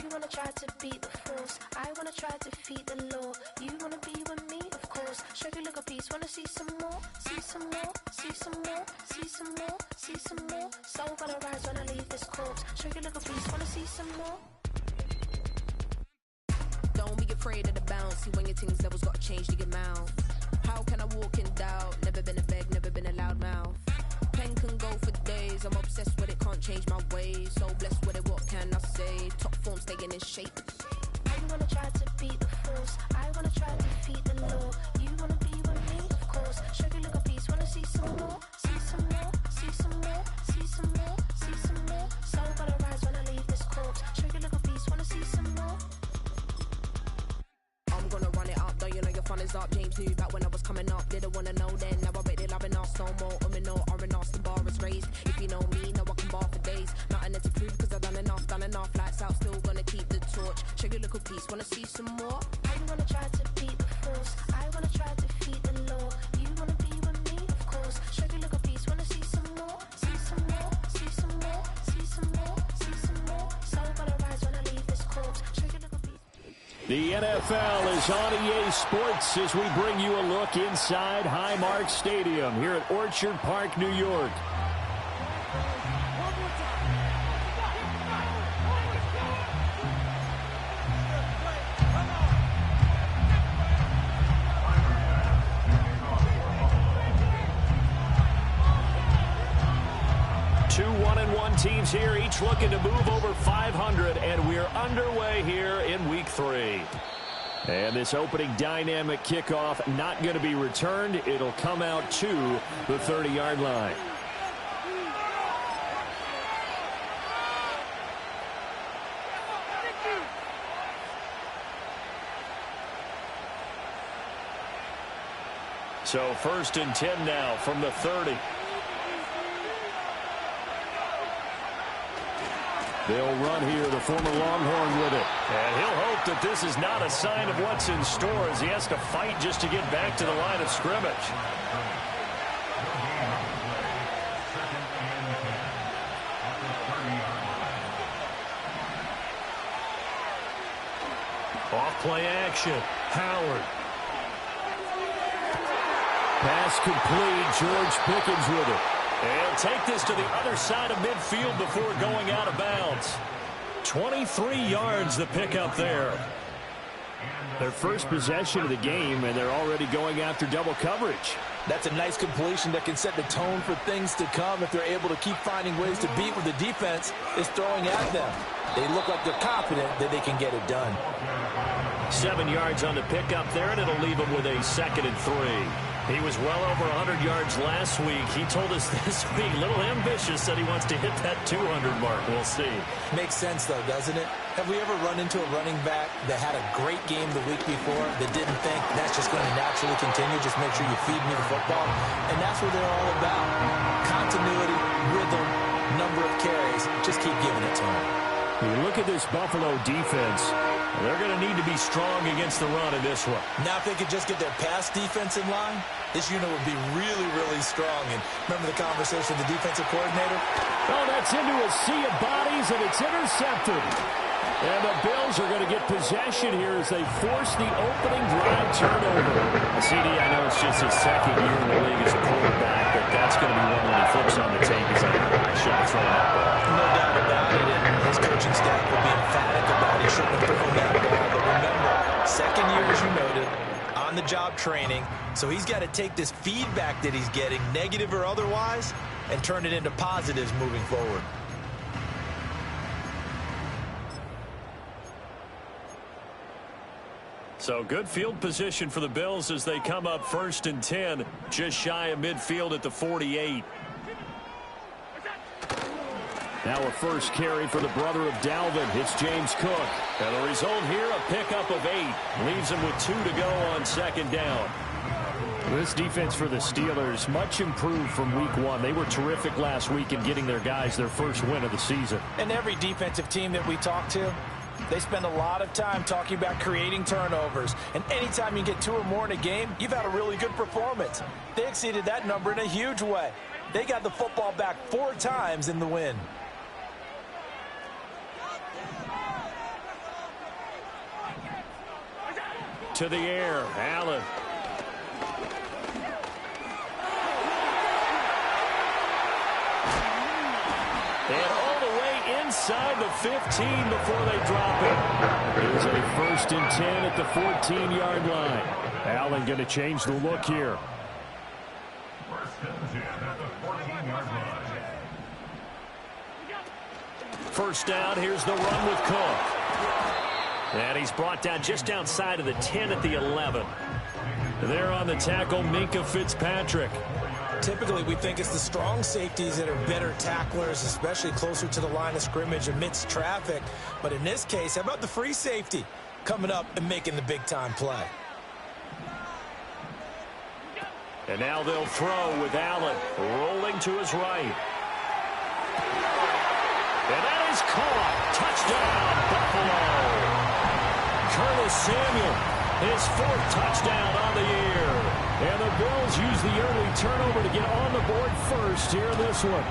You wanna try to beat the force, I wanna try to defeat the law. You wanna be with me, of course. Show you look a piece, wanna see some more, see some more, see some more, see some more, see some more. Soul gonna rise when I leave this corpse. Show you look a piece, wanna see some more. Don't be afraid of the bounce. See when your things levels gotta change to get mouth. How can I walk in doubt? Never been a beg, never been a loud mouth. Pen can go for days. I'm obsessed with it, can't change my ways. So blessed with it, what can I say? Top form staying in shape. You wanna try to beat the force, I wanna try to defeat the law. You wanna be with me, of course. Show you look a piece, wanna see some more, see some more, see some more, see some more, see some more. Soul gonna rise when I leave this corpse. Show you look a piece, wanna see some more. I'm gonna run it up, though you know your fun is up. James knew back when I was coming up, didn't wanna know then. Now I bet they're loving us no more. No R&R, the bar is raised. If you know me, know I can bar for days. Nothing to prove cause I've done enough. Lights out, still gonna keep the torch. Show you a little piece, wanna see some more? You wanna try to beat the force, I wanna try to defeat the law. You wanna be with me, of course. Show you a little piece, wanna see some more, see some more, see some more, see some more, see some more. Soul gonna rise when I leave this corpse. Show you a little piece. The NFL is on EA Sports as we bring you a look inside Highmark Stadium here at Orchard Park, New York. Two 1-1 teams here, each looking to move over 500, and we're underway here in Week 3. And this opening dynamic kickoff not going to be returned. It'll come out to the 30-yard line. So 1st and 10 now from the 30. They'll run here, the former Longhorn with it. And he'll hope that this is not a sign of what's in store as he has to fight just to get back to the line of scrimmage. Off-play action. Howard. Pass complete. George Pickens with it. And take this to the other side of midfield before going out of bounds. 23 yards the pickup there. Their first possession of the game, and they're already going after double coverage. That's a nice completion that can set the tone for things to come if they're able to keep finding ways to beat what the defense is throwing at them. They look like they're confident that they can get it done. 7 yards on the pickup there, and it'll leave them with a 2nd and 3. He was well over 100 yards last week. He told us this week, a little ambitious, that he wants to hit that 200 mark. We'll see. Makes sense, though, doesn't it? Have we ever run into a running back that had a great game the week before that didn't think that's just going to naturally continue? Just make sure you feed me the football. And that's what they're all about. Continuity, rhythm, number of carries. Just keep giving it to them. You look at this Buffalo defense. They're going to need to be strong against the run in this one. Now, if they could just get their pass defense in line, this unit would be really, really strong. And remember the conversation with the defensive coordinator? Oh, that's into a sea of bodies, and it's intercepted. And the Bills are going to get possession here as they force the opening drive turnover. CD, I know it's just his second year in the league as a quarterback, but that's going to be one when he flips on the tape. He's like, I should have thrown that ball. No doubt about it, and his coaching staff will be emphatic about he shouldn't have thrown that ball. But remember, second year, as you noted, on-the-job training, so he's got to take this feedback that he's getting, negative or otherwise, and turn it into positives moving forward. So good field position for the Bills as they come up 1st and 10, just shy of midfield at the 48. Now a first carry for the brother of Dalvin. It's James Cook. And the result here, a pickup of 8. Leaves him with 2 to go on 2nd down. This defense for the Steelers, much improved from week 1. They were terrific last week in getting their guys their first win of the season. And every defensive team that we talk to, they spend a lot of time talking about creating turnovers. And anytime you get 2 or more in a game, you've had a really good performance. They exceeded that number in a huge way. They got the football back 4 times in the win. To the air, Allen. And all the way inside the 15 before they drop it. It is a 1st and 10 at the 14-yard line. Allen going to change the look here. 1st and 10 at the 14-yard line. First down, here's the run with Cook. And he's brought down just outside of the 10 at the 11. There on the tackle, Minkah Fitzpatrick. Typically, we think it's the strong safeties that are better tacklers, especially closer to the line of scrimmage amidst traffic. But in this case, how about the free safety coming up and making the big-time play? And now they'll throw with Allen rolling to his right. And that is caught. Touchdown, Buffalo. Curtis Samuel, his 4th touchdown on the year. And the Bills use the early turnover to get on the board first here in this one.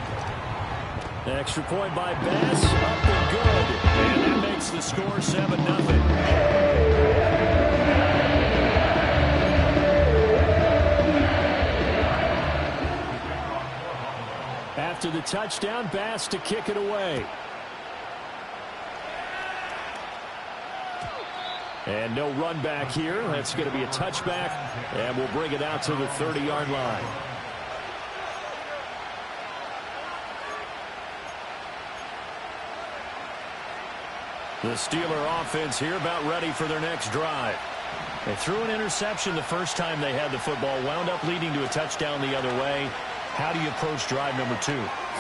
Extra point by Bass, up and good. And that makes the score 7-0. After the touchdown, Bass to kick it away. And no run back here. That's going to be a touchback, and we'll bring it out to the 30-yard line. The Steeler offense here about ready for their next drive. They threw an interception the first time they had the football, wound up leading to a touchdown the other way. How do you approach drive number 2?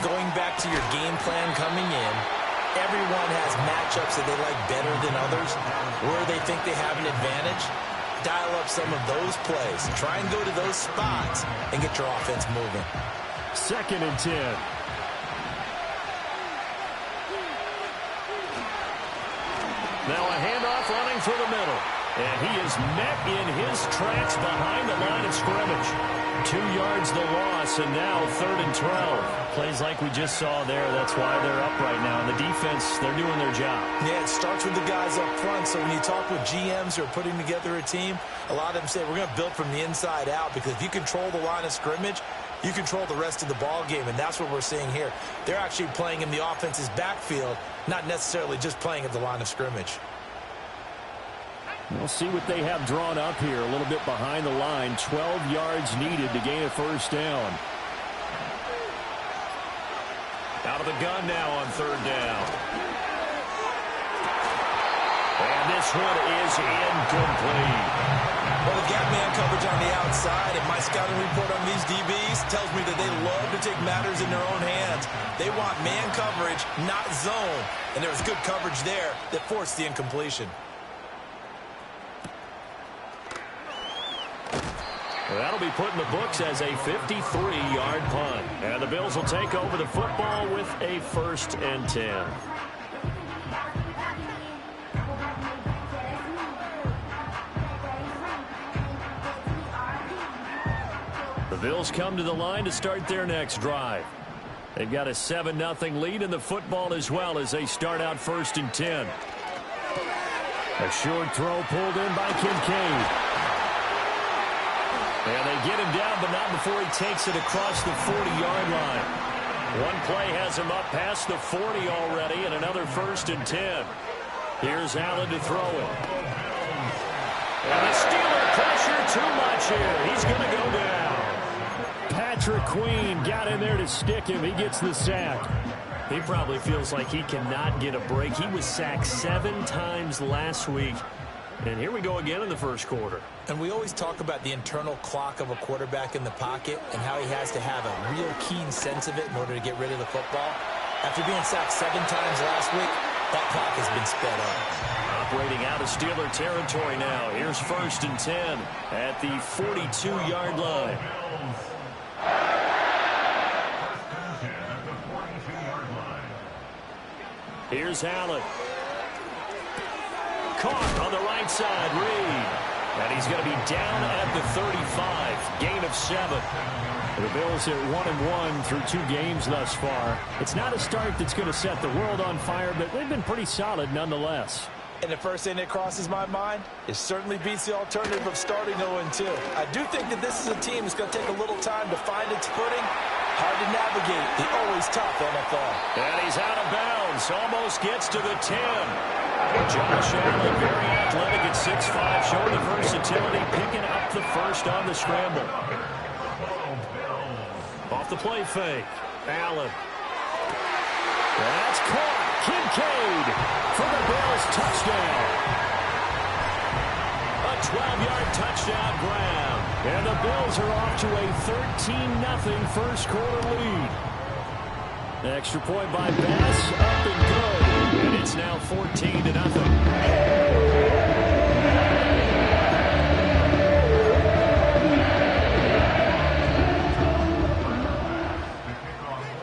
Going back to your game plan coming in, everyone has matchups that they like better than others, where they think they have an advantage. Dial up some of those plays. Try and go to those spots and get your offense moving. 2nd and 10. Now a handoff running through the middle. And he is met in his tracks behind the line of scrimmage. 2 yards the loss, and now 3rd and 12. Plays like we just saw there. That's why they're up right now. And the defense, they're doing their job. Yeah, it starts with the guys up front. So when you talk with GMs who are putting together a team, a lot of them say we're going to build from the inside out, because if you control the line of scrimmage, you control the rest of the ball game, and that's what we're seeing here. They're actually playing in the offense's backfield, not necessarily just playing at the line of scrimmage. We'll see what they have drawn up here, a little bit behind the line. 12 yards needed to gain a first down. Out of the gun now on 3rd down. And this one is incomplete. Well, the gap man coverage on the outside, and my scouting report on these DBs tells me that they love to take matters in their own hands. They want man coverage, not zone. And there was good coverage there that forced the incompletion. That'll be put in the books as a 53-yard punt. And the Bills will take over the football with a 1st and 10. The Bills come to the line to start their next drive. They've got a 7-0 lead in the football as well as they start out 1st and 10. A short throw pulled in by Kincaid. And they get him down, but not before he takes it across the 40-yard line. One play has him up past the 40 already, and another 1st and 10. Here's Allen to throw it. And the Steeler pressure too much here. He's going to go down. Patrick Queen got in there to stick him. He gets the sack. He probably feels like he cannot get a break. He was sacked 7 times last week. And here we go again in the first quarter. And we always talk about the internal clock of a quarterback in the pocket and how he has to have a real keen sense of it in order to get rid of the football. After being sacked 7 times last week, that clock has been sped up. Operating out of Steeler territory now. Here's 1st and 10 at the 42-yard line. Here's Allen. Caught on the right side, Reed. And he's going to be down at the 35. Gain of 7. The Bills are 1-1 through 2 games thus far. It's not a start that's going to set the world on fire, but they've been pretty solid nonetheless. And the first thing that crosses my mind, it certainly beats the alternative of starting 0-2. I do think that this is a team that's going to take a little time to find its footing. Hard to navigate the always tough NFL. And he's out of bounds. Almost gets to the 10. Josh Allen, very athletic at 6'5", showing the versatility, picking up the first on the scramble. Off the play fake. Allen. That's caught. Kincaid for the Bills touchdown. A 12-yard touchdown grab. And the Bills are off to a 13-0 first quarter lead. Extra point by Bass, up and good. And it's now 14-0.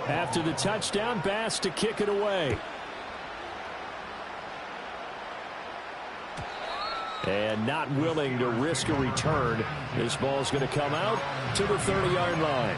After the touchdown, Bass to kick it away. And not willing to risk a return. This ball's going to come out to the 30-yard line.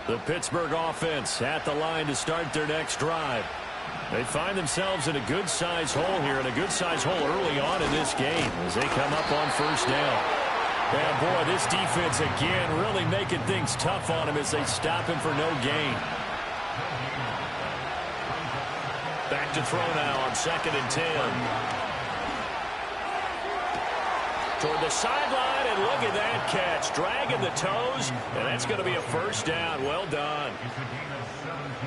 The Pittsburgh offense at the line to start their next drive. They find themselves in a good-sized hole here, and a good-sized hole early on in this game as they come up on 1st down. And boy, this defense again really making things tough on him as they stop him for no gain. Back to throw now on 2nd and 10. Toward the sideline, and look at that catch. Dragging the toes, and that's going to be a 1st down. Well done.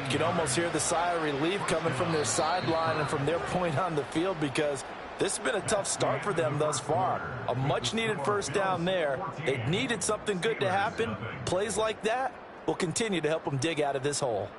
You can almost hear the sigh of relief coming from their sideline and from their point on the field, because this has been a tough start for them thus far. A much-needed 1st down there. They needed something good to happen. Plays like that will continue to help them dig out of this hole.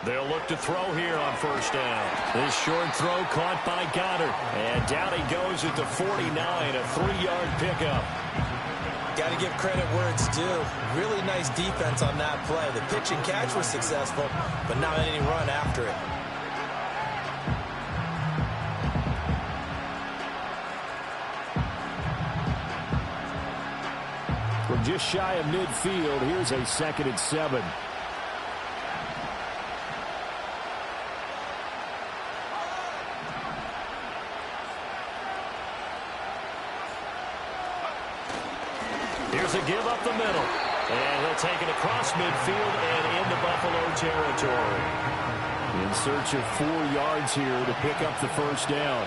They'll look to throw here on 1st down. This short throw caught by Goddard. And down he goes at the 49, a 3-yard pickup. Got to give credit where it's due. Really nice defense on that play. The pitch and catch was successful, but not any run after it. From just shy of midfield, here's a 2nd and 7. Here's a give up the middle. And he'll take it across midfield and into Buffalo territory. In search of 4 yards here to pick up the 1st down.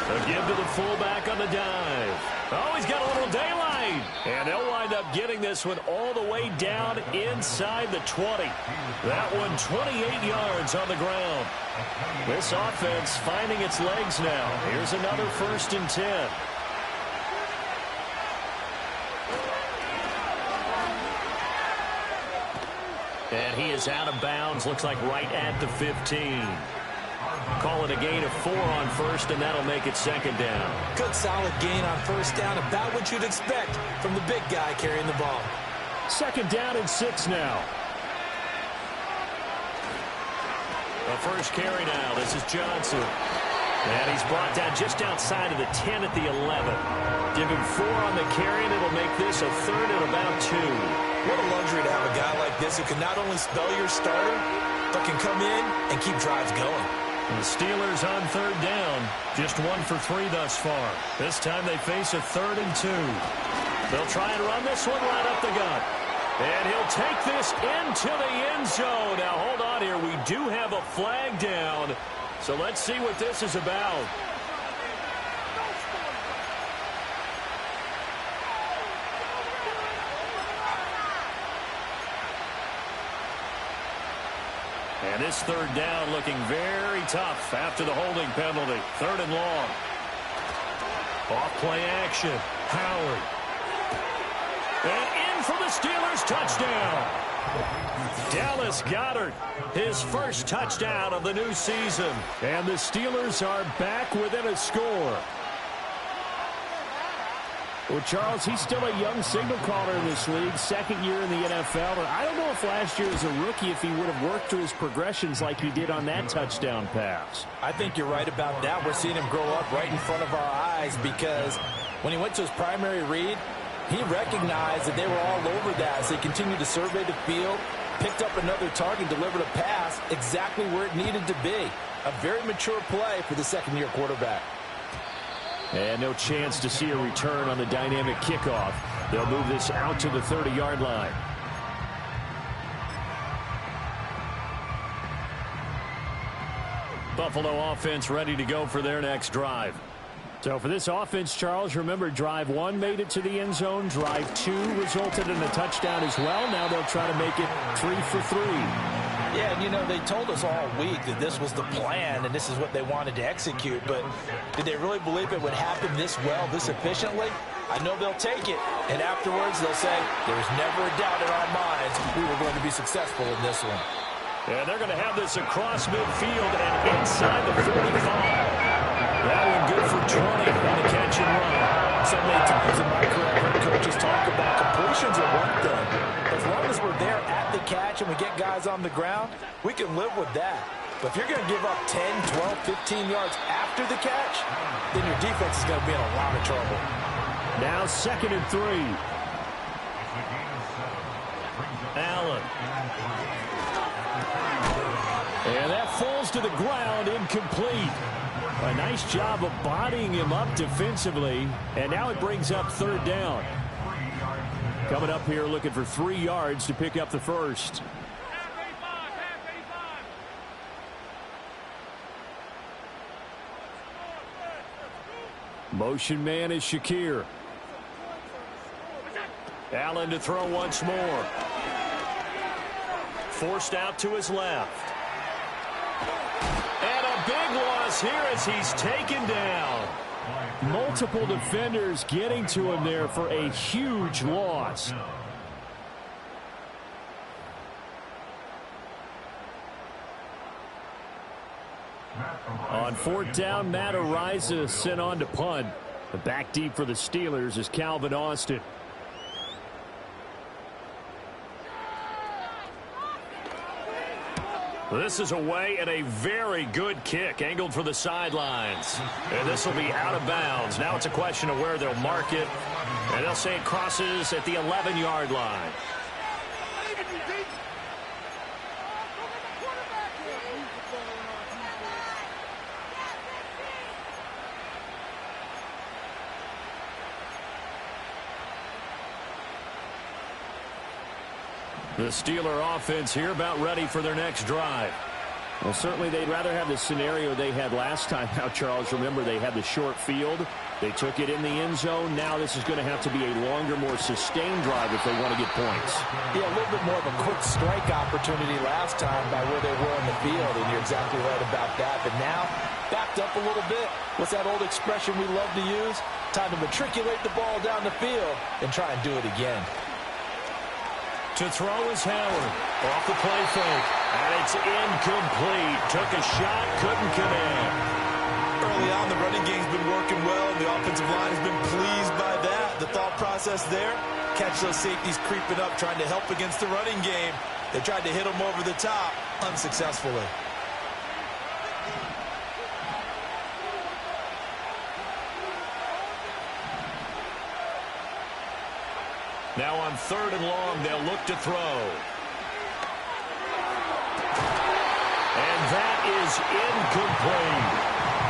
A give to the fullback on the dive. Oh, he's got a little daylight. And they'll wind up getting this one all the way down inside the 20. That one 28 yards on the ground. This offense finding its legs now. Here's another 1st and 10. And he is out of bounds. Looks like right at the 15. Call it a gain of 4 on 1st, and that'll make it 2nd down. Good solid gain on 1st down, about what you'd expect from the big guy carrying the ball. 2nd down and 6 now. The first carry now. This is Johnson. And he's brought down just outside of the 10 at the 11. Give him 4 on the carry, and it'll make this a 3rd and about 2. What a luxury to have a guy like this who can not only spell your starter, but can come in and keep drives going. The Steelers on 3rd down. Just 1 for 3 thus far. This time they face a 3rd and 2. They'll try and run this one right up the gut. And he'll take this into the end zone. Now, hold on here. We do have a flag down. So let's see what this is about. And this 3rd down looking very tough after the holding penalty. 3rd and long. Off play action. Howard. And in for the Steelers touchdown. Dallas Goedert, his first touchdown of the new season. And the Steelers are back within a score. Well, Charles, he's still a young signal caller in this league, 2nd year in the NFL. But I don't know if last year as a rookie, if he would have worked through his progressions like he did on that touchdown pass. I think you're right about that. We're seeing him grow up right in front of our eyes because when he went to his primary read, he recognized that they were all over that as they continued to survey the field, picked up another target, delivered a pass exactly where it needed to be. A very mature play for the 2nd-year quarterback. And no chance to see a return on the dynamic kickoff. They'll move this out to the 30-yard line. Buffalo offense ready to go for their next drive. So for this offense, Charles, remember drive 1 made it to the end zone. Drive 2 resulted in a touchdown as well. Now they'll try to make it 3 for 3. Yeah, and you know, they told us all week that this was the plan and this is what they wanted to execute, but did they really believe it would happen this well, this efficiently? I know they'll take it, and afterwards they'll say, there's never a doubt in our minds we were going to be successful in this one. And they're going to have this across midfield and inside the 45. That one good for 20 on the catch and run. So many times in my career, I've heard coaches talk about completions are one thing. As long as we're there at the catch and we get guys on the ground, we can live with that. But if you're going to give up 10, 12, 15 yards after the catch, then your defense is going to be in a lot of trouble. Now 2nd and 3. Allen. And that falls to the ground, incomplete. A nice job of bodying him up defensively. And now it brings up 3rd down. Coming up here looking for 3 yards to pick up the first. Motion man is Shakir. Allen to throw once more. Forced out to his left. And a big loss here as he's taken down. Multiple defenders getting to him there for a huge loss. On 4th down, Matt Araiza sent on to punt. The back deep for the Steelers is Calvin Austin. This is away and a very good kick angled for the sidelines. And this will be out of bounds. Now it's a question of where they'll mark it. And they'll say it crosses at the 11-yard line. The Steeler offense here about ready for their next drive. Well, certainly they'd rather have the scenario they had last time. Now, Charles, remember they had the short field. They took it in the end zone. Now this is going to have to be a longer, more sustained drive if they want to get points. Yeah, a little bit more of a quick strike opportunity last time by where they were in the field, and you're exactly right about that. But now, backed up a little bit. What's that old expression we love to use? Time to matriculate the ball down the field and try and do it again. To throw is Howard. Off the play fake. And it's incomplete. Took a shot, couldn't connect. Early on, the running game's been working well, and the offensive line has been pleased by that. The thought process there, catch those safeties creeping up, trying to help against the running game. They tried to hit them over the top, unsuccessfully. Now on 3rd and long, they'll look to throw. And that is incomplete.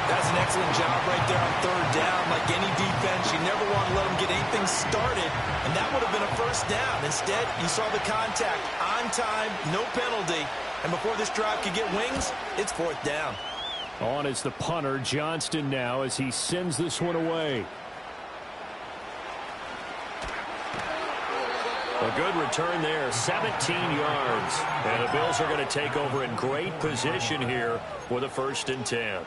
That's an excellent job right there on 3rd down. Like any defense, you never want to let them get anything started, and that would have been a 1st down. Instead, you saw the contact on time, no penalty, and before this drive could get wings, it's 4th down. On is the punter, Johnston, now as he sends this one away. A good return there, 17 yards. And the Bills are going to take over in great position here for the 1st and 10.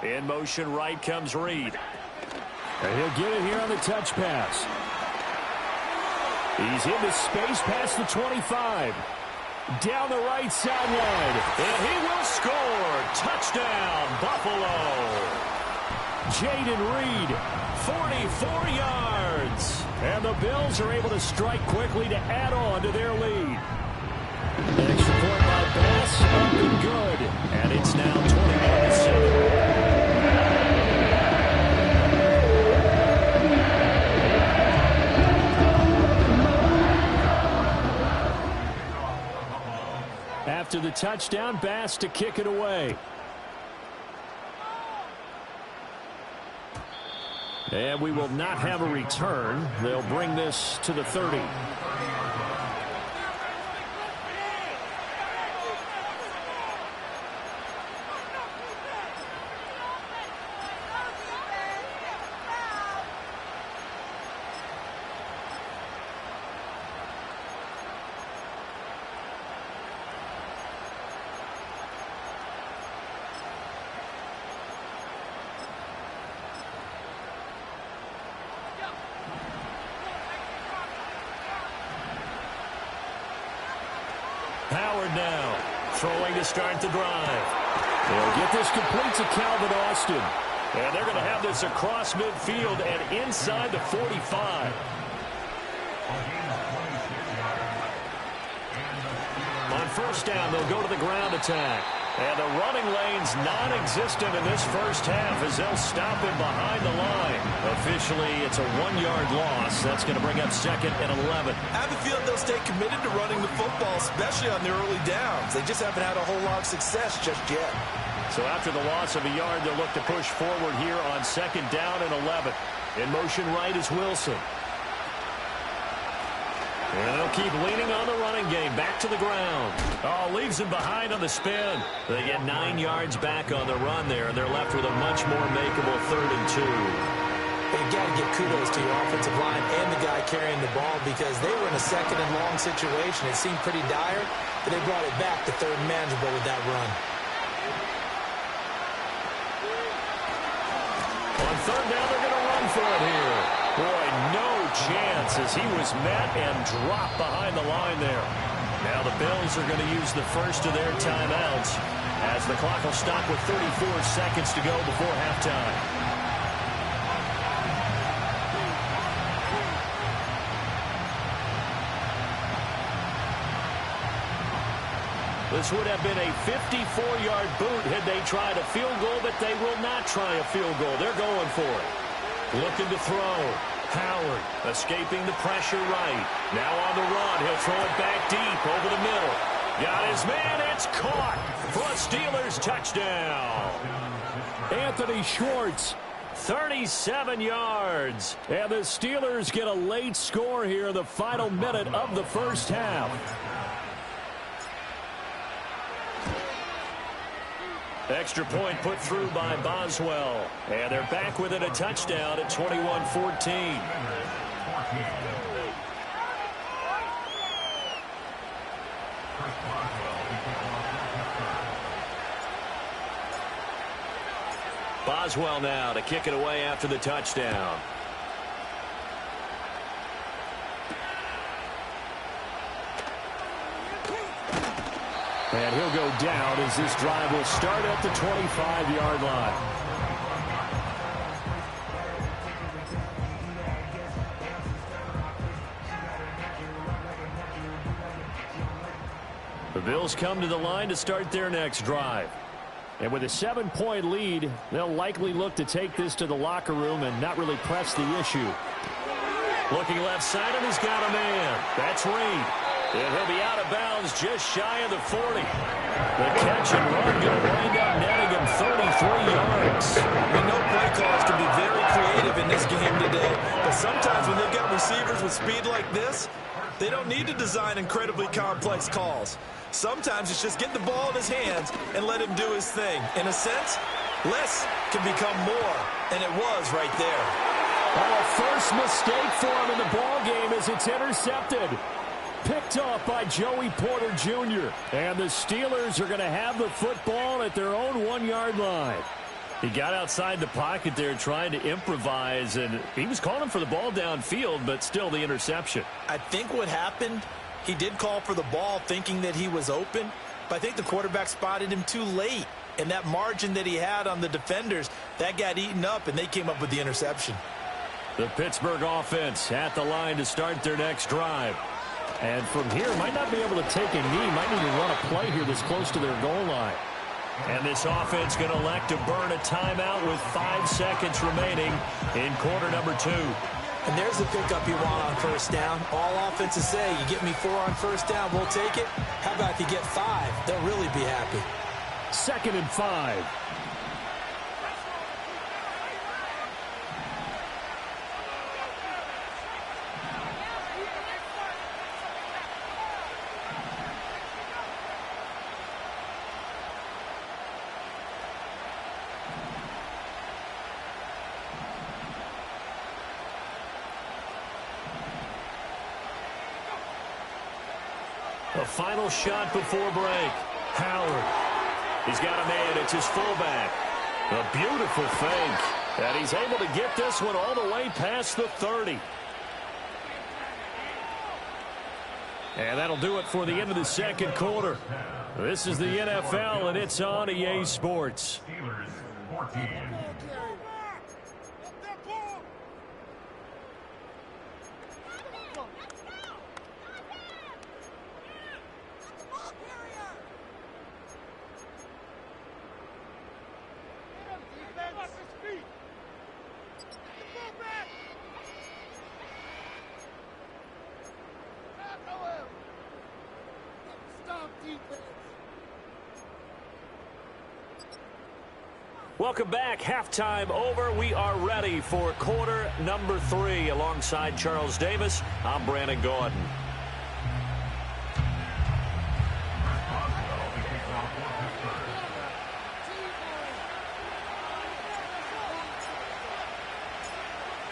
In motion right comes Reed. And he'll get it here on the touch pass. He's into space past the 25. Down the right sideline. And he will score. Touchdown, Buffalo. Jayden Reed, 44 yards. And the Bills are able to strike quickly to add on to their lead. Extra point by Bass, up and good. And it's now 21-7. After the touchdown, Bass to kick it away. And we will not have a return. They'll bring this to the 30. Howard now throwing to start the drive. They'll get this complete to Calvin Austin. And they're going to have this across midfield and inside the 45. On 1st down, they'll go to the ground attack. And the running lane's non-existent in this 1st half as they'll stop him behind the line. Officially, it's a 1-yard loss. That's going to bring up 2nd and 11. I have a feeling they'll stay committed to running the football, especially on their early downs. They just haven't had a whole lot of success just yet. So after the loss of a yard, they'll look to push forward here on 2nd down and 11. In motion right is Wilson. And they'll keep leaning on the running game. Back to the ground. Oh, leaves him behind on the spin. They get 9 yards back on the run there, and they're left with a much more makeable 3rd and 2. You've got to give kudos to your offensive line and the guy carrying the ball because they were in a 2nd and long situation. It seemed pretty dire, but they brought it back to 3rd and manageable with that run. On 3rd down, they're going to run for it here. Boy, no chance as he was met and dropped behind the line there. Now the Bills are going to use the first of their timeouts as the clock will stop with 34 seconds to go before halftime. This would have been a 54-yard boot had they tried a field goal, but they will not try a field goal. They're going for it. Looking to throw. Howard escaping the pressure right. Now on the run. He'll throw it back deep over the middle. Got his man. It's caught for a Steelers touchdown. Anthony Schwartz 37 yards. And the Steelers get a late score here in the final minute of the first half. Extra point put through by Boswell. And they're back within a touchdown at 21-14. Boswell now to kick it away after the touchdown. And he'll go down as this drive will start at the 25-yard line. The Bills come to the line to start their next drive. And with a 7-point lead, they'll likely look to take this to the locker room and not really press the issue. Looking left side, and he's got a man. That's Reed. And he'll be out of bounds just shy of the 40. The catch and run going to wind up netting him 33 yards. We know play callers can be very creative in this game today, but sometimes when they've got receivers with speed like this, they don't need to design incredibly complex calls. Sometimes it's just get the ball in his hands and let him do his thing. In a sense, less can become more, and it was right there. Oh, first mistake for him in the ball game as it's intercepted. Picked off by Joey Porter Jr. And the Steelers are going to have the football at their own 1-yard line. He got outside the pocket there trying to improvise, and he was calling for the ball downfield, but still the interception. I think what happened, he did call for the ball thinking that he was open, but I think the quarterback spotted him too late. And that margin that he had on the defenders, that got eaten up, and they came up with the interception. The Pittsburgh offense at the line to start their next drive. And from here, might not be able to take a knee, might need to run a play here this close to their goal line. And this offense going to elect to burn a timeout with 5 seconds remaining in quarter number 2. And there's the pickup you want on first down. All offenses say, you get me 4 on first down, we'll take it. How about if you get 5? They'll really be happy. 2nd and 5. A final shot before break. Howard. He's got a man. It's his fullback. A beautiful fake. And he's able to get this one all the way past the 30. And that'll do it for the end of the second quarter. This is the NFL, and it's on EA Sports. Steelers 14. Welcome back. Halftime over. We are ready for quarter number 3. Alongside Charles Davis, I'm Brandon Gordon.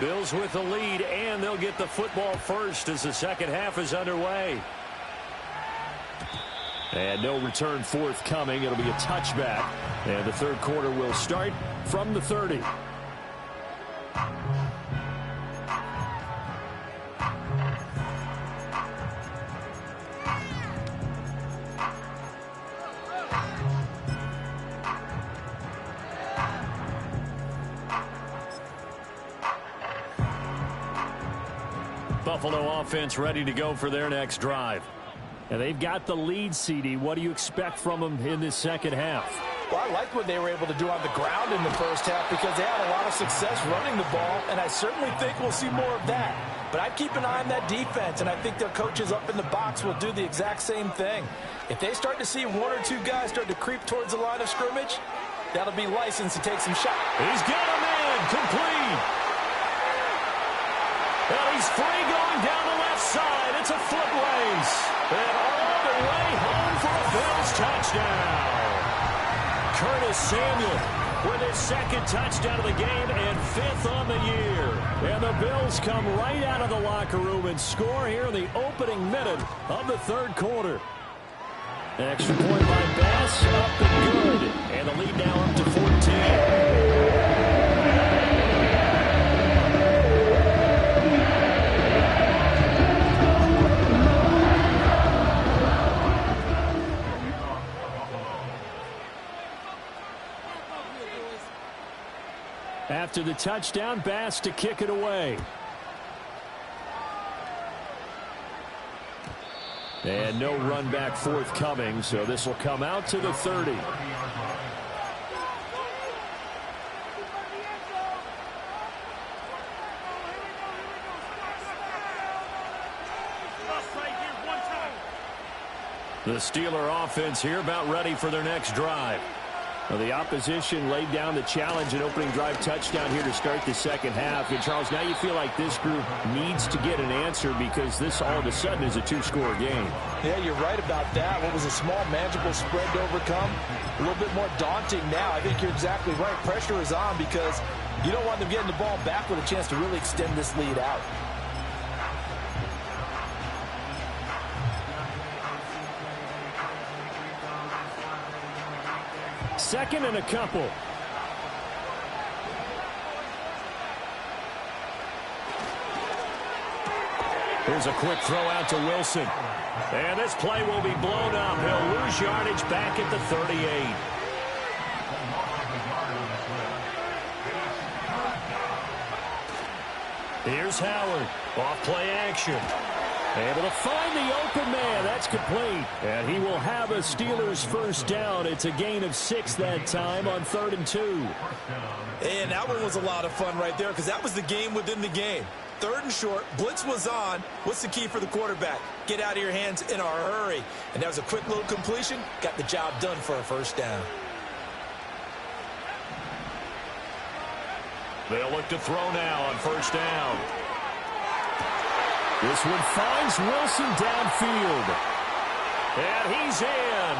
Bills with the lead, and they'll get the football first as the second half is underway. And no return forthcoming. It'll be a touchback. And the third quarter will start from the 30. Buffalo offense ready to go for their next drive. And they've got the lead, CD. What do you expect from them in this second half? Well, I liked what they were able to do on the ground in the first half because they had a lot of success running the ball, and I certainly think we'll see more of that. But I'd keep an eye on that defense, and I think their coaches up in the box will do the exact same thing. If they start to see 1 or 2 guys start to creep towards the line of scrimmage, that'll be licensed to take some shots. He's got a man. complete. And he's free going down the left side. It's a foot race. And all the way home for a Bills touchdown. Curtis Samuel with his second touchdown of the game and 5th on the year. And the Bills come right out of the locker room and score here in the opening minute of the third quarter. An extra point by Bass, up and good. And the lead now up to 14. After the touchdown, Bass to kick it away. And no run back forthcoming, so this will come out to the 30. The Steeler offense here about ready for their next drive. Well, the opposition laid down the challenge and opening drive touchdown here to start the second half. And, Charles, now you feel like this group needs to get an answer because this all of a sudden is a two-score game. Yeah, you're right about that. What was a small, manageable spread to overcome, a little bit more daunting now. I think you're exactly right. Pressure is on because you don't want them getting the ball back with a chance to really extend this lead out. Second and a couple. Here's a quick throw out to Wilson. And this play will be blown up. He'll lose yardage back at the 38. Here's Howard. Off play action. Able to find the open man. That's complete. And he will have a Steelers first down. It's a gain of 6 that time on 3rd and 2. And that one was a lot of fun right there because that was the game within the game. 3rd and short. Blitz was on. What's the key for the quarterback? Get out of your hands in a hurry. And that was a quick little completion. Got the job done for a first down. They'll look to throw now on first down. This one finds Wilson downfield. And he's in.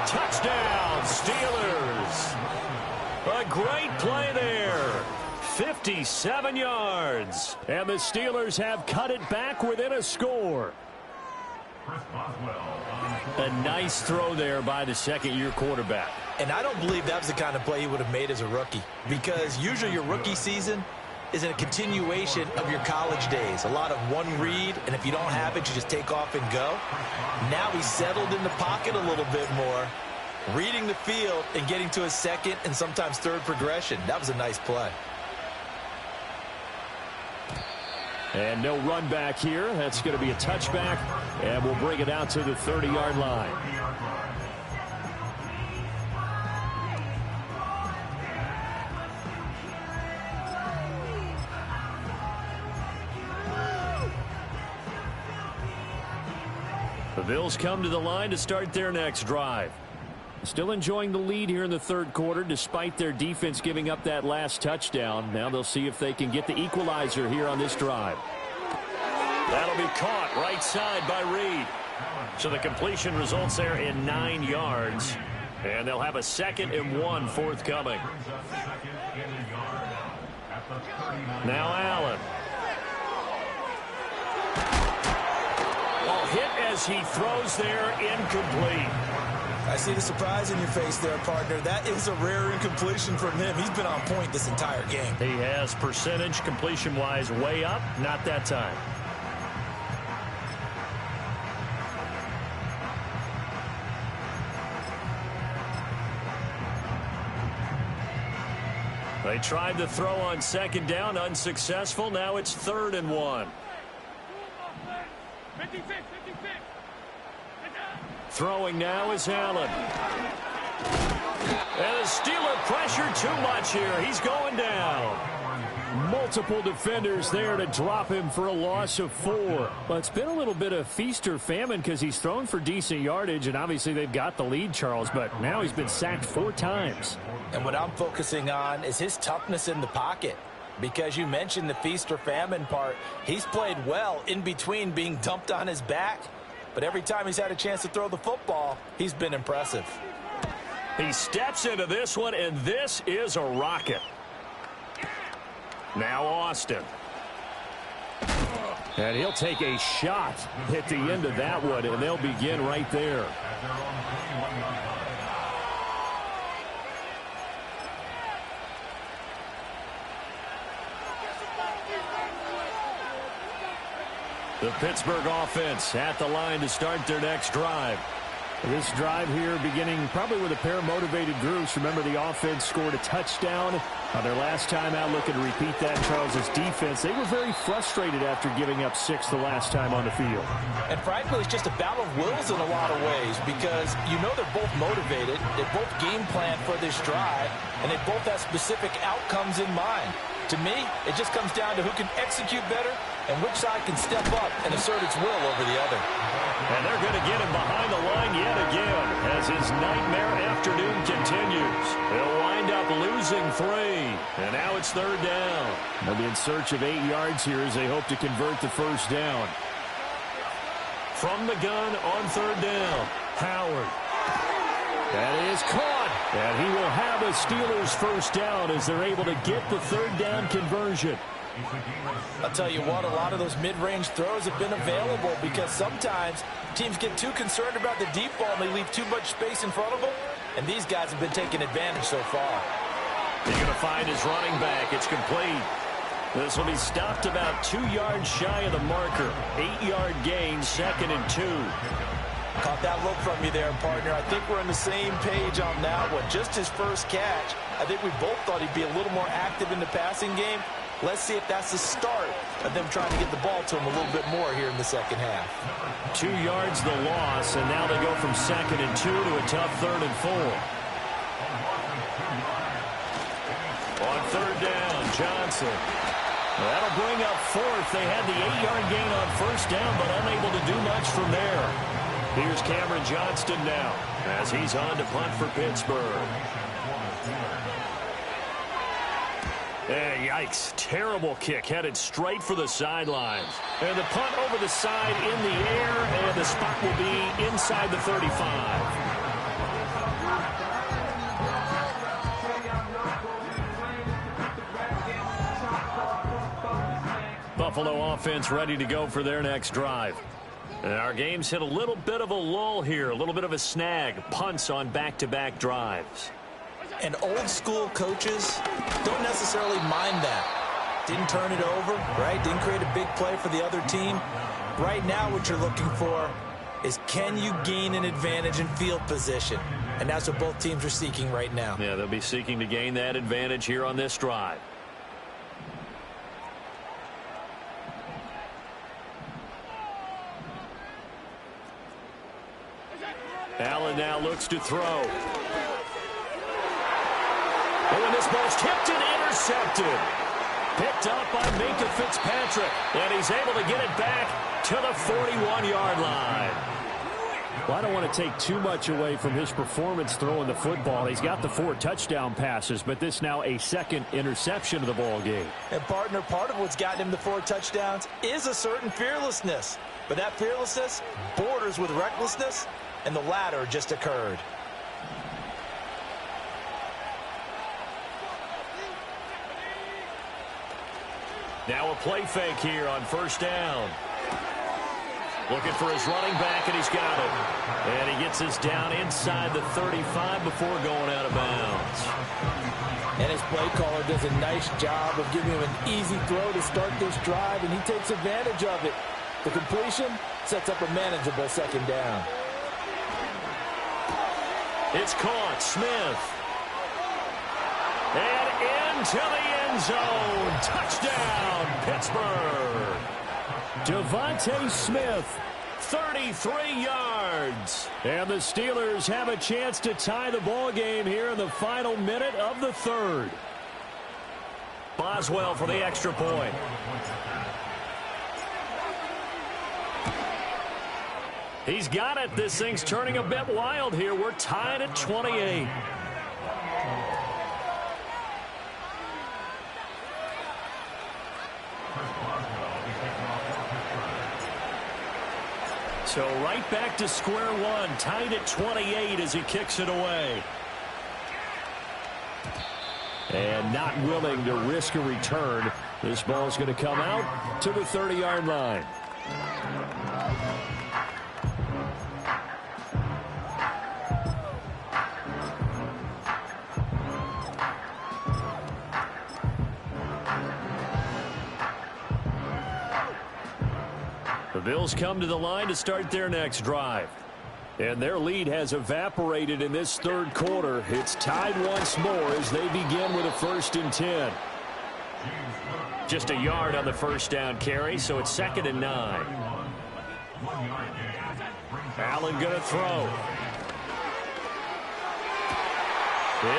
Touchdown, Steelers. A great play there. 57 yards. And the Steelers have cut it back within a score. A nice throw there by the second-year quarterback. And I don't believe that was the kind of play he would have made as a rookie. Because usually your rookie season is in a continuation of your college days. A lot of one read, and if you don't have it, you just take off and go. Now he's settled in the pocket a little bit more, reading the field and getting to his second and sometimes third progression. That was a nice play. And no run back here. That's going to be a touchback, and we'll bring it out to the 30-yard line. The Bills come to the line to start their next drive. Still enjoying the lead here in the third quarter despite their defense giving up that last touchdown. Now they'll see if they can get the equalizer here on this drive. That'll be caught right side by Reed. So the completion results there in 9 yards. And they'll have a 2nd and 1 forthcoming. Now Allen. Hit as he throws there, incomplete. I see the surprise in your face there, partner. That is a rare incompletion from him. He's been on point this entire game. He has percentage completion-wise way up, not that time. They tried to throw on 2nd down, unsuccessful. Now it's 3rd and 1. Throwing now is Allen. And the Steeler pressure too much here. He's going down. Multiple defenders there to drop him for a loss of 4. Well, it's been a little bit of feast or famine because he's thrown for decent yardage, and obviously they've got the lead, Charles, but now he's been sacked 4 times. And what I'm focusing on is his toughness in the pocket. because you mentioned the feast or famine part. He's played well in between being dumped on his back, but every time he's had a chance to throw the football, he's been impressive. He steps into this one, and this is a rocket. Now Austin. And he'll take a shot at the end of that one, and they'll begin right there. The Pittsburgh offense at the line to start their next drive. This drive here beginning probably with a pair of motivated groups. Remember, the offense scored a touchdown on their last time out, looking to repeat that. Charles' defense, they were very frustrated after giving up 6 the last time on the field. And frankly, it's just a battle of wills in a lot of ways, because you know they're both motivated, they both game plan for this drive, and they both have specific outcomes in mind. To me, it just comes down to who can execute better and which side can step up and assert its will over the other. And they're going to get him behind the line yet again as his nightmare afternoon continues. They'll wind up losing 3. And now it's 3rd down. They'll be in search of 8 yards here as they hope to convert the first down. From the gun on 3rd down, Howard. That is caught. And he will have a Steelers first down as they're able to get the 3rd down conversion. I'll tell you what, a lot of those mid-range throws have been available because sometimes teams get too concerned about the deep ball and they leave too much space in front of them, and these guys have been taking advantage so far. He's going to find his running back. It's complete. This will be stopped about 2 yards shy of the marker. 8-yard gain, 2nd and 2. Caught that look from you there, partner. I think we're on the same page on that one. Just his first catch, I think we both thought he'd be a little more active in the passing game. Let's see if that's the start of them trying to get the ball to him a little bit more here in the second half. 2 yards the loss, and now they go from 2nd and 2 to a tough 3rd and 4. On 3rd down, Johnson. That'll bring up 4th. They had the 8-yard gain on 1st down, but unable to do much from there. Here's Cameron Johnston now as he's on to punt for Pittsburgh. Yikes. Terrible kick headed straight for the sidelines. And the punt over the side in the air, and the spot will be inside the 35. Buffalo offense ready to go for their next drive. And our game's hit a little bit of a lull here, a little bit of a snag. Punts on back-to-back drives. And old-school coaches don't necessarily mind that. Didn't turn it over, right? Didn't create a big play for the other team. Right now what you're looking for is, can you gain an advantage in field position? And that's what both teams are seeking right now. Yeah, they'll be seeking to gain that advantage here on this drive. Allen now looks to throw. Oh, and this ball's tipped and intercepted. Picked up by Minkah Fitzpatrick. And he's able to get it back to the 41-yard line. Well, I don't want to take too much away from his performance throwing the football. He's got the 4 touchdown passes, but this now a 2nd interception of the ball game. And partner, part of what's gotten him the 4 touchdowns is a certain fearlessness. But that fearlessness borders with recklessness, and the latter just occurred. Now a play fake here on 1st down. Looking for his running back, and he's got it. And he gets us down inside the 35 before going out of bounds. And his play caller does a nice job of giving him an easy throw to start this drive, and he takes advantage of it. The completion sets up a manageable 2nd down. It's caught. Smith. And into the end zone. Touchdown, Pittsburgh. Devontae Smith, 33 yards. And the Steelers have a chance to tie the ball game here in the final minute of the 3rd. Boswell for the extra point. He's got it. This thing's turning a bit wild here. We're tied at 28. So right back to square one, tied at 28 as he kicks it away. And not willing to risk a return. This ball's going to come out to the 30-yard line. The Bills come to the line to start their next drive. And their lead has evaporated in this third quarter. It's tied once more as they begin with a 1st and 10. Just a yard on the first down carry, so it's 2nd and 9. Allen going to throw.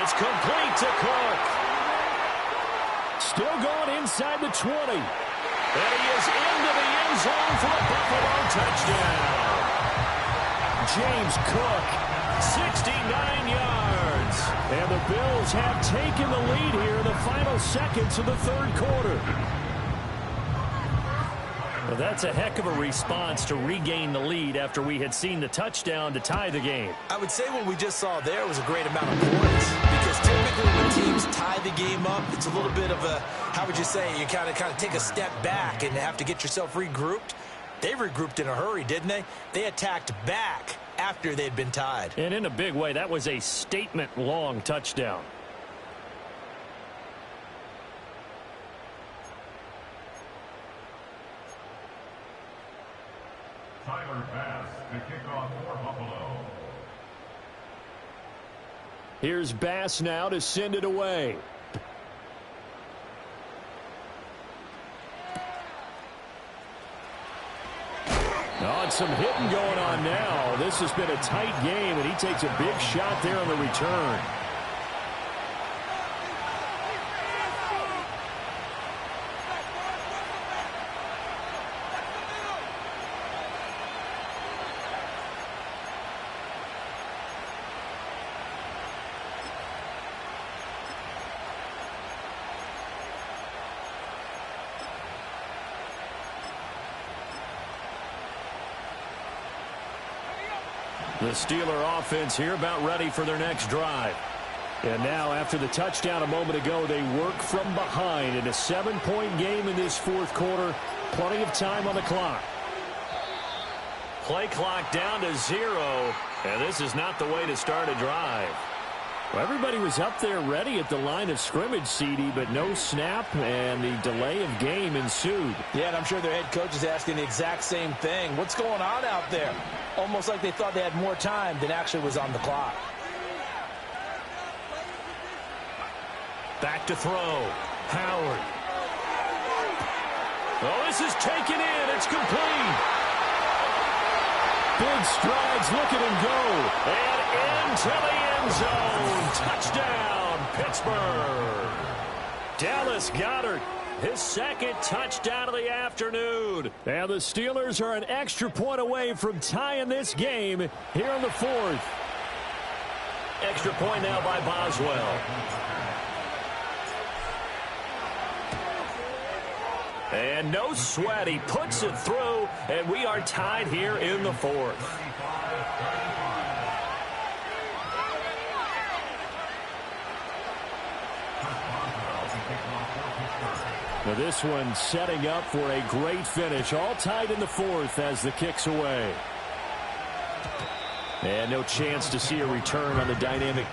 It's complete to Cook. Still going inside the 20. And he is into the end zone for a Buffalo touchdown. James Cook, 69 yards. And the Bills have taken the lead here in the final seconds of the third quarter. Well, that's a heck of a response to regain the lead after we had seen the touchdown to tie the game. I would say what we just saw there was a great amount of points, because typically when teams tie the game up, it's a little bit of a, how would you say, you kind of take a step back and have to get yourself regrouped. They regrouped in a hurry, didn't they? They attacked back after they'd been tied. And in a big way, that was a statement-long touchdown. Tyler Bass to kick off for Buffalo. Here's Bass now to send it away. Oh, and some hitting going on now. This has been a tight game, and he takes a big shot there on the return. The Steeler offense here about ready for their next drive. And now after the touchdown a moment ago, they work from behind in a 7-point game in this fourth quarter. Plenty of time on the clock. Play clock down to 0. And this is not the way to start a drive. Well, everybody was up there ready at the line of scrimmage, CD, but no snap, and the delay of game ensued. Yeah, and I'm sure their head coach is asking the exact same thing. What's going on out there? Almost like they thought they had more time than actually was on the clock. Back to throw. Howard. Oh, this is taken in. It's complete. Big strides. Look at him go. And into the end zone. Touchdown, Pittsburgh. Dallas Goedert, his second touchdown of the afternoon. And the Steelers are an extra point away from tying this game here in the fourth. Extra point now by Boswell. And no sweat. He puts it through, and we are tied here in the fourth. Now this one setting up for a great finish. All tied in the fourth as the kick's away. And no chance to see a return on the dynamic.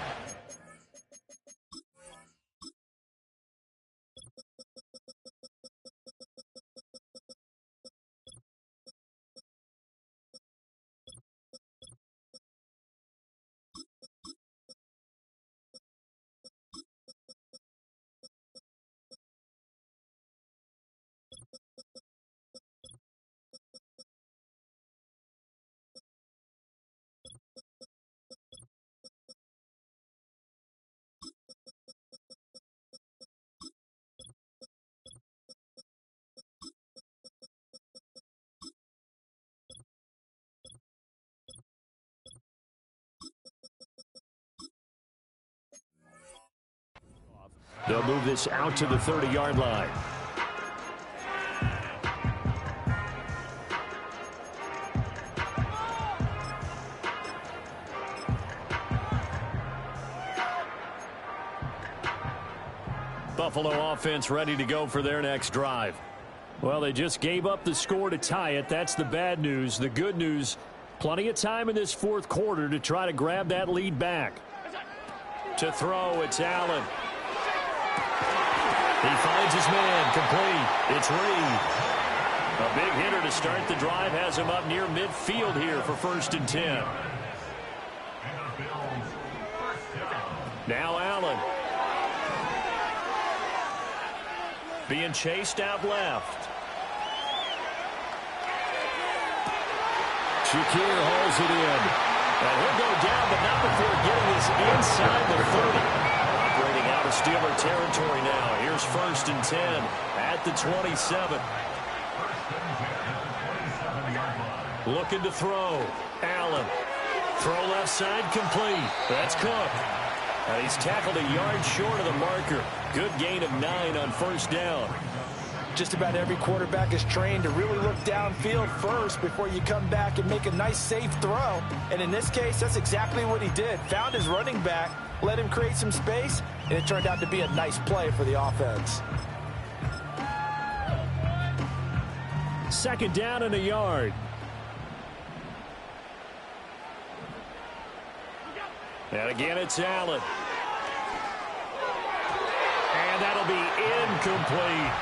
They'll move this out to the 30-yard line. Buffalo offense ready to go for their next drive. Well, they just gave up the score to tie it. That's the bad news. The good news, plenty of time in this fourth quarter to try to grab that lead back. To throw, it's Allen. He finds his man, complete. It's Reed. A big hitter to start the drive has him up near midfield here for 1st and 10. Now Allen. Being chased out left. Shakir hauls it in. And he'll go down, but not before getting this inside the 30. Operating out of Steeler territory now. Here's 1st and 10 at the 27. Looking to throw. Allen. Throw left side complete. That's Cook. And he's tackled a yard short of the marker. Good gain of 9 on 1st down. Just about every quarterback is trained to really look downfield first before you come back and make a nice, safe throw. And in this case, that's exactly what he did. Found his running back, let him create some space, and it turned out to be a nice play for the offense. 2nd down and a yard. And again, it's Allen. And that'll be incomplete.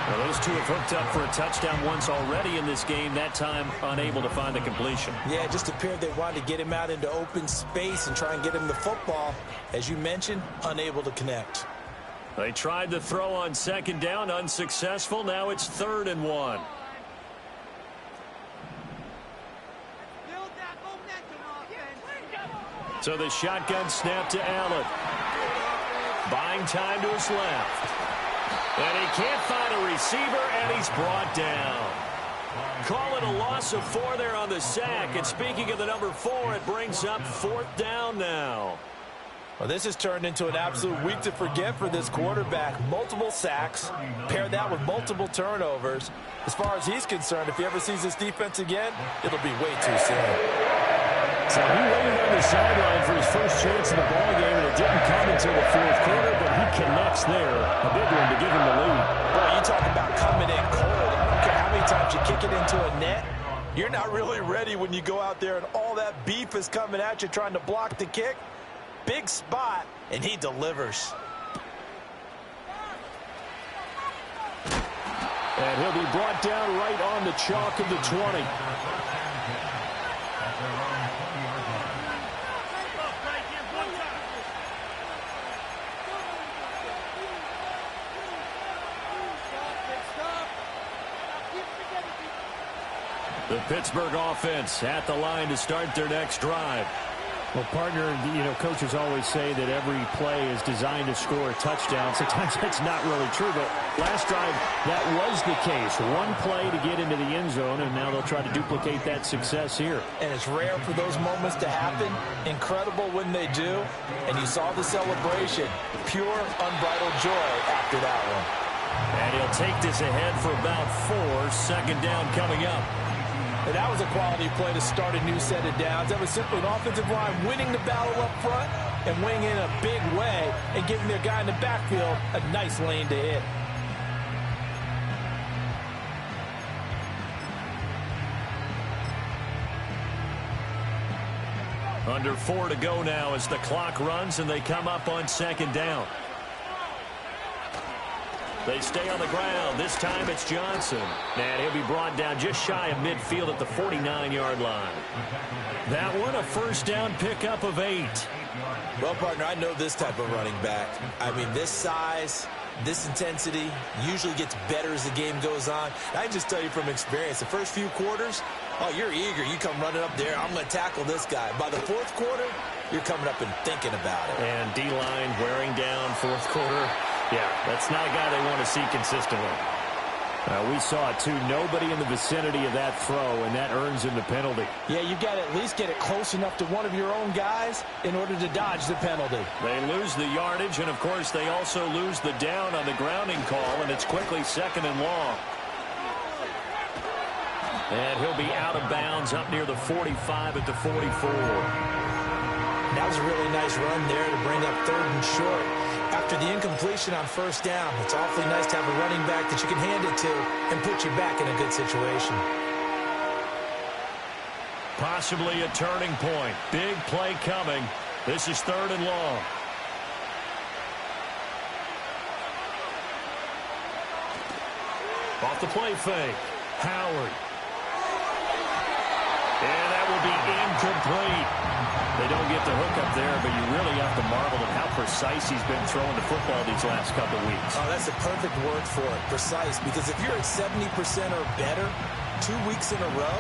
Well, those two have hooked up for a touchdown once already in this game, that time unable to find the completion. Yeah, it just appeared they wanted to get him out into open space and try and get him the football. As you mentioned, unable to connect. They tried to throw on 2nd down, unsuccessful. Now it's 3rd and 1. So the shotgun snap to Allen. Buying time to his left. And he can't find a receiver, and he's brought down. Call it a loss of 4 there on the sack. And speaking of the number 4, it brings up 4th down now. Well, this has turned into an absolute week to forget for this quarterback. Multiple sacks, pair that with multiple turnovers. As far as he's concerned, if he ever sees this defense again, it'll be way too soon. So he waited on the sideline for his first chance in the ballgame, and it didn't come until the 4th quarter, but he connects there. A big one to give him the lead. Boy, you talk about coming in cold. I don't care how many times you kick it into a net. You're not really ready when you go out there and all that beef is coming at you trying to block the kick. Big spot, and he delivers. And he'll be brought down right on the chalk of the 20. The Pittsburgh offense at the line to start their next drive. Well, partner, coaches always say that every play is designed to score a touchdown. Sometimes that's not really true, but last drive, that was the case. One play to get into the end zone, and now they'll try to duplicate that success here. And it's rare for those moments to happen. Incredible when they do. And you saw the celebration. Pure, unbridled joy after that one. And he'll take this ahead for about 4. 2nd down coming up. And that was a quality play to start a new set of downs. That was simply an offensive line winning the battle up front and winning in a big way and giving their guy in the backfield a nice lane to hit. Under 4 to go now as the clock runs and they come up on 2nd down. They stay on the ground. This time it's Johnson. And he'll be brought down just shy of midfield at the 49-yard line. That one, a 1st down pickup of 8. Well, partner, I know this type of running back. I mean, this size, this intensity usually gets better as the game goes on. I can just tell you from experience, the first few quarters, oh, you're eager. You come running up there. I'm going to tackle this guy. By the 4th quarter, you're coming up and thinking about it. And D-line wearing down 4th quarter. Yeah, that's not a guy they want to see consistently. We saw it, too. Nobody in the vicinity of that throw, and that earns him the penalty. Yeah, you got to at least get it close enough to one of your own guys in order to dodge the penalty. They lose the yardage, and, of course, they also lose the down on the grounding call, and it's quickly 2nd and long. And he'll be out of bounds up near the 45 at the 44. That was a really nice run there to bring up 3rd and short. After the incompletion on first down, it's awfully nice to have a running back that you can hand it to and put you back in a good situation. Possibly a turning point. Big play coming. This is 3rd and long. Off the play fake. Howard. And that will be incomplete. They don't get the hook up there, but you really have to marvel at how precise he's been throwing the football these last couple of weeks. Oh, that's a perfect word for it, precise, because if you're at 70% or better 2 weeks in a row,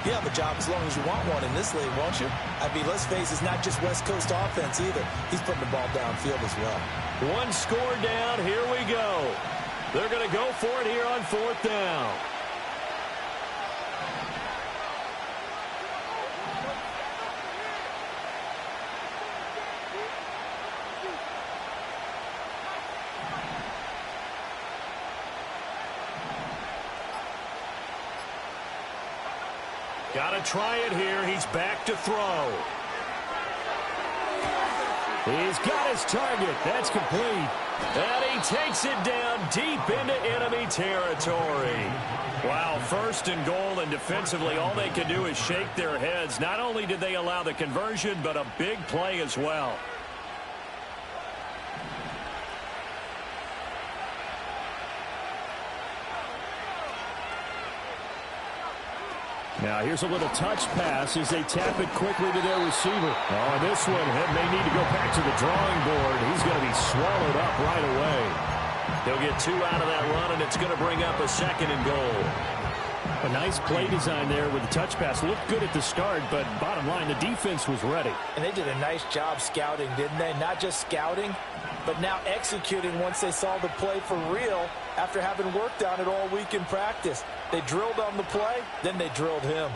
you have a job as long as you want one in this league, won't you? I mean, let's face it, it's not just West Coast offense either. He's putting the ball downfield as well. One score down. Here we go. They're going to go for it here on 4th down. Got to try it here. He's back to throw. He's got his target. That's complete. And he takes it down deep into enemy territory. Wow, 1st and goal, and defensively all they can do is shake their heads. Not only did they allow the conversion, but a big play as well. Now here's a little touch pass as they tap it quickly to their receiver. Oh, this one may need to go back to the drawing board. He's going to be swallowed up right away. He'll get 2 out of that run, and it's going to bring up a 2nd and goal. A nice play design there with the touch pass. Looked good at the start, but bottom line, the defense was ready. And they did a nice job scouting, didn't they? Not just scouting, but now executing once they saw the play for real after having worked on it all week in practice. They drilled on the play, then they drilled him.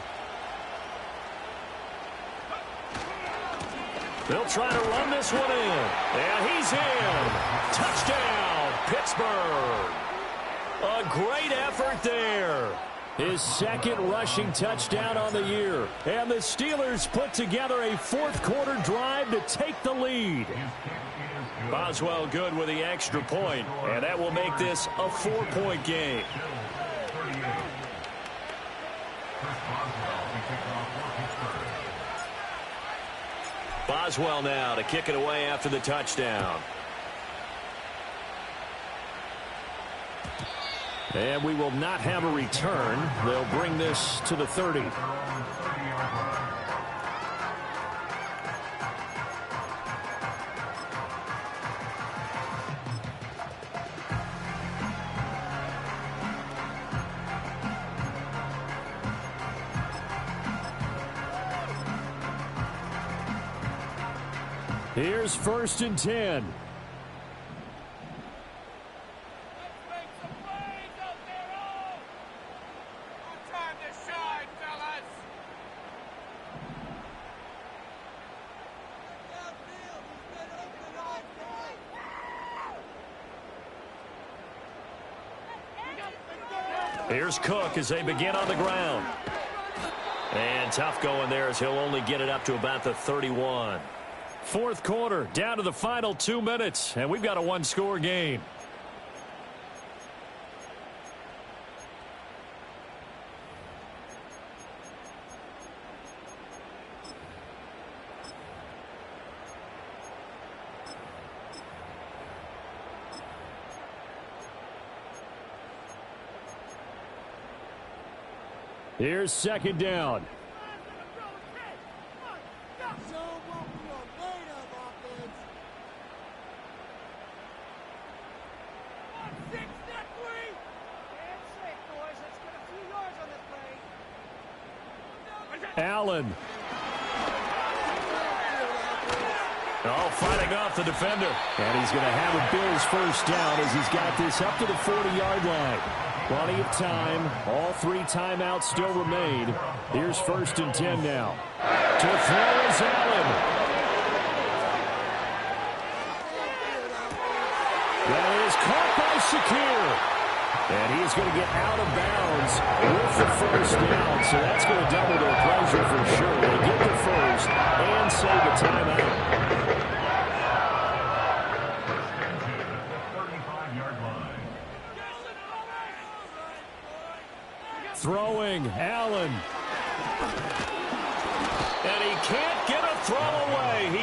They'll try to run this one in. And he's in. Touchdown, Pittsburgh. A great effort there. His 2nd rushing touchdown on the year. And the Steelers put together a 4th quarter drive to take the lead. Boswell good with the extra point, and that will make this a 4-point game. Boswell now to kick it away after the touchdown. And we will not have a return. They'll bring this to the 30. Here's 1st and 10. Here's Cook as they begin on the ground. And tough going there as he'll only get it up to about the 31. 4th quarter, down to the final 2 minutes, and we've got a 1-score game. Here's 2nd down. Allen. Oh, fighting off the defender. And he's going to have a Bills 1st down as he's got this up to the 40-yard line. Plenty of time. All 3 timeouts still remain. Here's 1st and 10 now. To throw is Allen. That is caught by Shakir. And he's going to get out of bounds with the 1st down. So that's going to double their pleasure for sure. They get the 1st and save a timeout.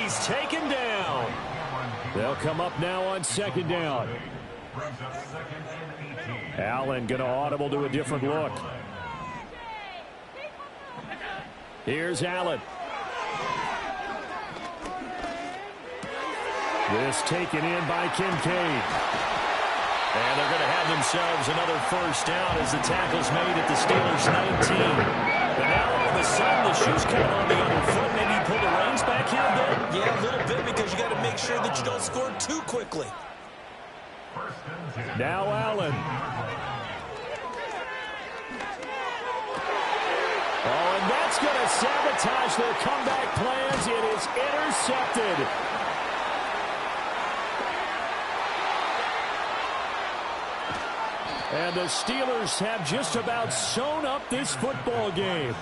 he's taken down. They'll come up now on second down. Allen going to audible to a different look. Here's Allen. This taken in by Kincaid. And they're going to have themselves another first down as the tackle's made at the Steelers' 19. But now all of a sudden the shoe's kind of on the other foot. Maybe you pull the reins back here a bit? Yeah, a little bit, because you got to make sure that you don't score too quickly. Now Allen. Oh, and that's going to sabotage their comeback plans. It is intercepted. And the Steelers have just about sewn up this football game.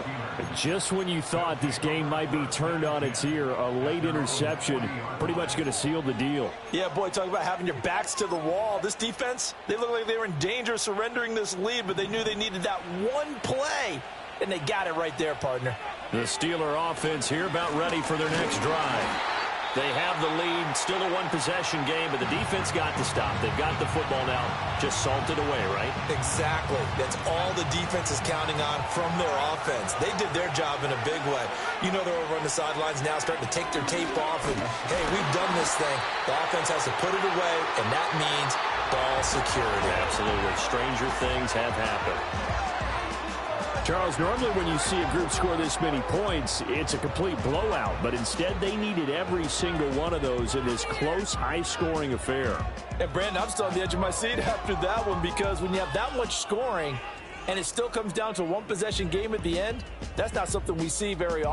Just when you thought this game might be turned on its ear, a late interception pretty much going to seal the deal. Yeah, boy, talk about having your backs to the wall. This defense, they look like they were in danger of surrendering this lead, but they knew they needed that one play, and they got it right there, partner. The Steeler offense here about ready for their next drive. They have the lead, still a one-possession game, but the defense got to stop. They've got the football now, just salted away, right? Exactly. That's all the defense is counting on from their offense. They did their job in a big way. You know they're over on the sidelines now starting to take their tape off, and, hey, we've done this thing. The offense has to put it away, and that means ball security. Absolutely. Stranger things have happened. Charles, normally when you see a group score this many points, it's a complete blowout. But instead, they needed every single one of those in this close, high-scoring affair. And, Brandon, I'm still on the edge of my seat after that one, because when you have that much scoring and it still comes down to a one-possession game at the end, that's not something we see very often.